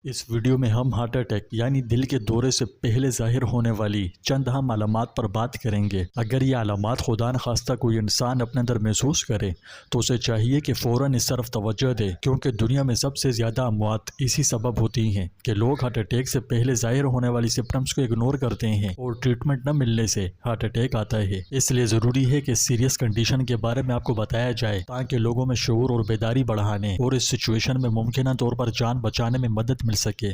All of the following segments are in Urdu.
اس ویڈیو میں ہم ہارٹ اٹیک یعنی دل کے دورے سے پہلے ظاہر ہونے والی چند اہم علامات پر بات کریں گے۔ اگر یہ علامات خدا نخواستہ کوئی انسان اپنے اندر محسوس کرے تو اسے چاہیے کہ فوراً اس طرف توجہ دے، کیونکہ دنیا میں سب سے زیادہ اموات اسی سبب ہوتی ہیں کہ لوگ ہارٹ اٹیک سے پہلے ظاہر ہونے والی سمپٹمز کو اگنور کرتے ہیں اور ٹریٹمنٹ نہ ملنے سے ہارٹ اٹیک آتا ہے۔ اس لیے ضروری ہے کہ سیریس کنڈیشن کے بارے میں آپ کو بتایا جائے تاکہ لوگوں میں شعور اور بیداری بڑھانے اور اس سچویشن میں ممکنہ طور پر جان بچانے میں مدد مل سکے۔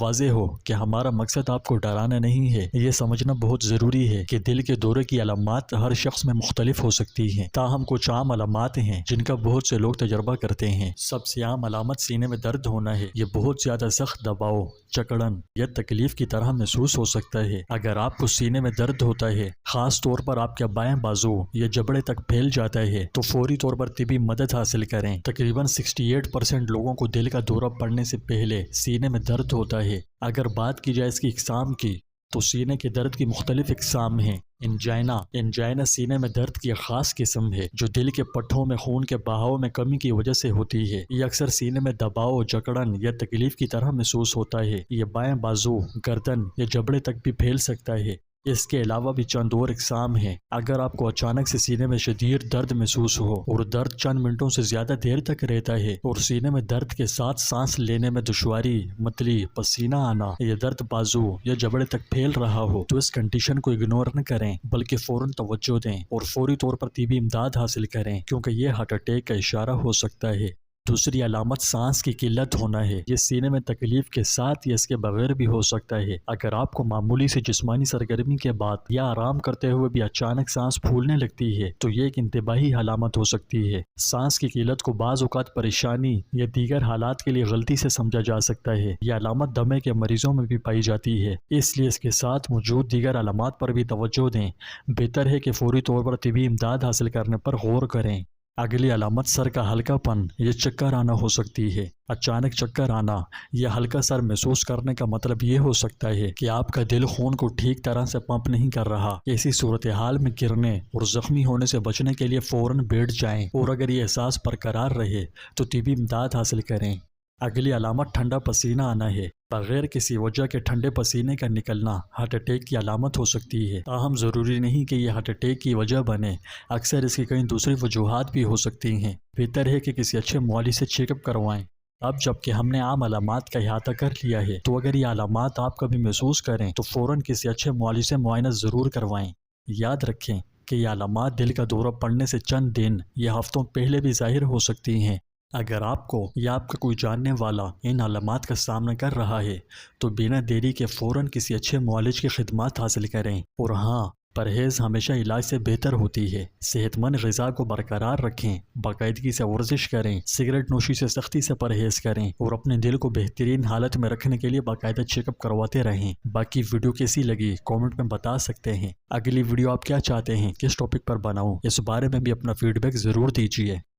واضح ہو کہ ہمارا مقصد آپ کو ڈرانا نہیں ہے، یہ سمجھنا بہت ضروری ہے کہ دل کے دورے کی علامات ہر شخص میں مختلف ہو سکتی ہیں، تاہم کچھ عام علامات ہیں جن کا بہت سے لوگ تجربہ کرتے ہیں۔ سب سے عام علامت سینے میں درد ہونا ہے۔ یہ بہت زیادہ سخت دباؤ، جکڑن یا تکلیف کی طرح محسوس ہو سکتا ہے۔ اگر آپ کو سینے میں درد ہوتا ہے، خاص طور پر آپ کا بائیں بازو یا جبڑے تک پھیل جاتا ہے، تو فوری طور پر طبی مدد حاصل کریں۔ تقریباً 68% لوگوں کو دل کا دورہ پڑنے سے پہلے سینے میں درد ہوتا ہے۔ اگر بات کی جائے اس کی اقسام کی تو سینے کے درد کی مختلف اقسام ہیں۔ انجائنا سینے میں درد کی ایک خاص قسم ہے جو دل کے پٹھوں میں خون کے بہاؤ میں کمی کی وجہ سے ہوتی ہے۔ یہ اکثر سینے میں دباؤ، جکڑن یا تکلیف کی طرح محسوس ہوتا ہے۔ یہ بائیں بازو، گردن یا جبڑے تک بھی پھیل سکتا ہے۔ اس کے علاوہ بھی چند اور اقسام ہیں۔ اگر آپ کو اچانک سے سینے میں شدید درد محسوس ہو اور درد چند منٹوں سے زیادہ دیر تک رہتا ہے اور سینے میں درد کے ساتھ سانس لینے میں دشواری، متلی، پسینہ آنا یا درد بازو یا جبڑے تک پھیل رہا ہو تو اس کنڈیشن کو اگنور نہ کریں بلکہ فوراً توجہ دیں اور فوری طور پر طبی امداد حاصل کریں، کیونکہ یہ ہارٹ اٹیک کا اشارہ ہو سکتا ہے۔ دوسری علامت سانس کی قلت ہونا ہے۔ یہ سینے میں تکلیف کے ساتھ یا اس کے بغیر بھی ہو سکتا ہے۔ اگر آپ کو معمولی سے جسمانی سرگرمی کے بعد یا آرام کرتے ہوئے بھی اچانک سانس پھولنے لگتی ہے تو یہ ایک انتباہی علامت ہو سکتی ہے۔ سانس کی قلت کو بعض اوقات پریشانی یا دیگر حالات کے لیے غلطی سے سمجھا جا سکتا ہے۔ یہ علامت دمے کے مریضوں میں بھی پائی جاتی ہے، اس لیے اس کے ساتھ موجود دیگر علامات پر بھی توجہ دیں۔ بہتر ہے کہ فوری طور پر طبی امداد حاصل کرنے پر غور کریں۔ اگلی علامت سر کا ہلکا پن یا چکر آنا ہو سکتی ہے۔ اچانک چکر آنا یا ہلکا سر محسوس کرنے کا مطلب یہ ہو سکتا ہے کہ آپ کا دل خون کو ٹھیک طرح سے پمپ نہیں کر رہا۔ ایسی صورتحال میں گرنے اور زخمی ہونے سے بچنے کے لیے فوراً بیٹھ جائیں اور اگر یہ احساس برقرار رہے تو طبی امداد حاصل کریں۔ اگلی علامت ٹھنڈا پسینہ آنا ہے۔ بغیر کسی وجہ کے ٹھنڈے پسینے کا نکلنا ہارٹ اٹیک کی علامت ہو سکتی ہے، تاہم ضروری نہیں کہ یہ ہارٹ اٹیک کی وجہ بنے۔ اکثر اس کی کئی دوسری وجوہات بھی ہو سکتی ہیں۔ بہتر ہے کہ کسی اچھے معالج سے چیک اپ کروائیں۔ اب جبکہ ہم نے عام علامات کا احاطہ کر لیا ہے تو اگر یہ علامات آپ کبھی محسوس کریں تو فوراً کسی اچھے معالج سے معائنہ ضرور کروائیں۔ یاد رکھیں کہ یہ علامات دل کا دورہ پڑنے سے چند دن یا ہفتوں پہلے بھی ظاہر ہو سکتی ہیں۔ اگر آپ کو یا آپ کا کوئی جاننے والا ان علامات کا سامنا کر رہا ہے تو بنا دیری کے فوراً کسی اچھے معالج کی خدمات حاصل کریں۔ اور ہاں، پرہیز ہمیشہ علاج سے بہتر ہوتی ہے۔ صحت مند غذا کو برقرار رکھیں، باقاعدگی سے ورزش کریں، سگریٹ نوشی سے سختی سے پرہیز کریں اور اپنے دل کو بہترین حالت میں رکھنے کے لیے باقاعدہ چیک اپ کرواتے رہیں۔ باقی ویڈیو کیسی لگی کامنٹ میں بتا سکتے ہیں۔ اگلی ویڈیو آپ کیا چاہتے ہیں، کس ٹاپک پر بناؤں، اس بارے میں بھی اپنا فیڈ بیک ضرور دیجیے۔